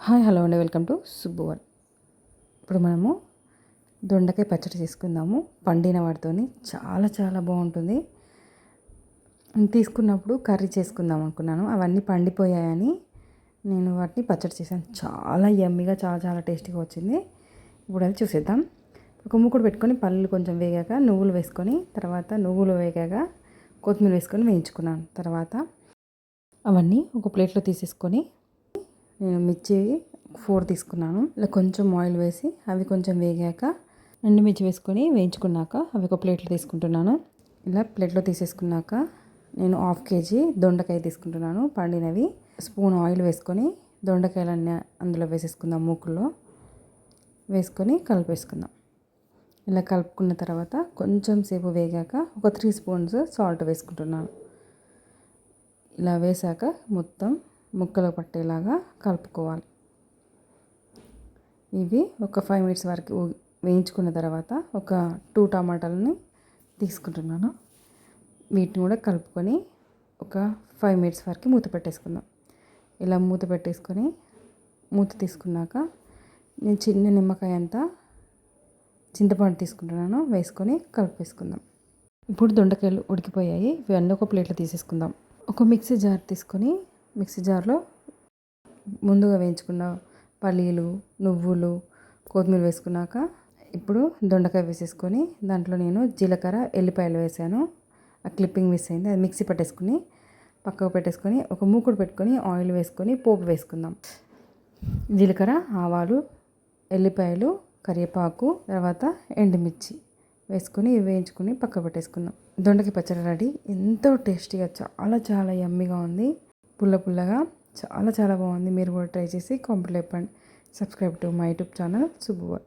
Hi hello అండి, welcome to సుబ్బువన్. ఇప్పుడు మనము దొండకాయ పచ్చడి చేసుకుందాము. పండిన వాటితోని చాలా చాలా బాగుంటుంది. తీసుకున్నప్పుడు కర్రీ చేసుకుందాం అనుకున్నాను, అవన్నీ పండిపోయాయని నేను వాటిని పచ్చడి చేశాను. చాలా యమ్మీగా, చాలా చాలా టేస్టీగా వచ్చింది. ఇప్పుడు అది చూసేద్దాం. ఒక మూకుడు పెట్టుకొని పల్లీలు కొంచెం వేగాక నువ్వులు వేసుకొని, తర్వాత నువ్వులు వేగాక కొత్తిమీర వేసుకొని వేయించుకున్నాను. తర్వాత అవన్నీ ఒక ప్లేట్లో తీసేసుకొని నేను మిర్చి 4 తీసుకున్నాను. ఇలా కొంచెం ఆయిల్ వేసి అవి కొంచెం వేగాక ఎండుమిర్చి వేసుకొని వేయించుకున్నాక అవి ఒక ప్లేట్లో తీసుకుంటున్నాను. ఇలా ప్లేట్లో తీసేసుకున్నాక నేను 1/2 kg దొండకాయ తీసుకుంటున్నాను, పండినవి. స్పూన్ ఆయిల్ వేసుకొని దొండకాయలన్నీ అందులో వేసేసుకుందాం. మూకుల్లో వేసుకొని కలిపేసుకుందాం. ఇలా కలుపుకున్న తర్వాత కొంచెం సేపు వేగాక ఒక 3 స్పూన్స్ సాల్ట్ వేసుకుంటున్నాను. ఇలా వేసాక మొత్తం ముక్కలు పట్టేలాగా కలుపుకోవాలి. ఇవి ఒక 5 minutes వరకు వేయించుకున్న తర్వాత ఒక 2 టమాటాలని తీసుకుంటున్నాను. వీటిని కూడా కలుపుకొని ఒక 5 minutes వరకు మూత పెట్టేసుకుందాం. ఇలా మూత పెట్టేసుకొని మూత తీసుకున్నాక నేను చిన్న నిమ్మకాయ అంతా చింతపండు తీసుకుంటున్నాను, వేసుకొని కలిపేసుకుందాం. ఇప్పుడు దొండకాయలు ఉడికిపోయాయి. ఇవన్నీ ఒక ప్లేట్లో తీసేసుకుందాం. ఒక మిక్సీ జార్ తీసుకొని మిక్సీ జార్లో ముందుగా వేయించుకున్న పల్లీలు, నువ్వులు, కొత్తిమీర వేసుకున్నాక ఇప్పుడు దొండకాయ వేసేసుకొని దాంట్లో నేను జీలకర్ర, ఎల్లిపాయలు వేసాను. ఆ క్లిప్పింగ్ మిస్ అయింది, అది మిక్సీ పట్టేసుకుని పక్కకు పెట్టేసుకొని ఒక మూకుడు పెట్టుకొని ఆయిల్ వేసుకొని పోపు వేసుకుందాం. జీలకర్ర, ఆవాలు, ఎల్లిపాయలు, కరివేపాకు, తర్వాత ఎండుమిర్చి వేసుకొని వేయించుకొని పక్క పెట్టేసుకుందాం. దొండకాయ పచ్చడి రెడీ. ఎంతో టేస్టీగా, చాలా చాలా యమ్మీగా ఉంది. పుల్ల పుల్లగా చాలా చాలా బాగుంది. మీరు కూడా ట్రై చేసి కామెంట్లో చెప్పండి. Subscribe to my YouTube channel సుబ్బువన్.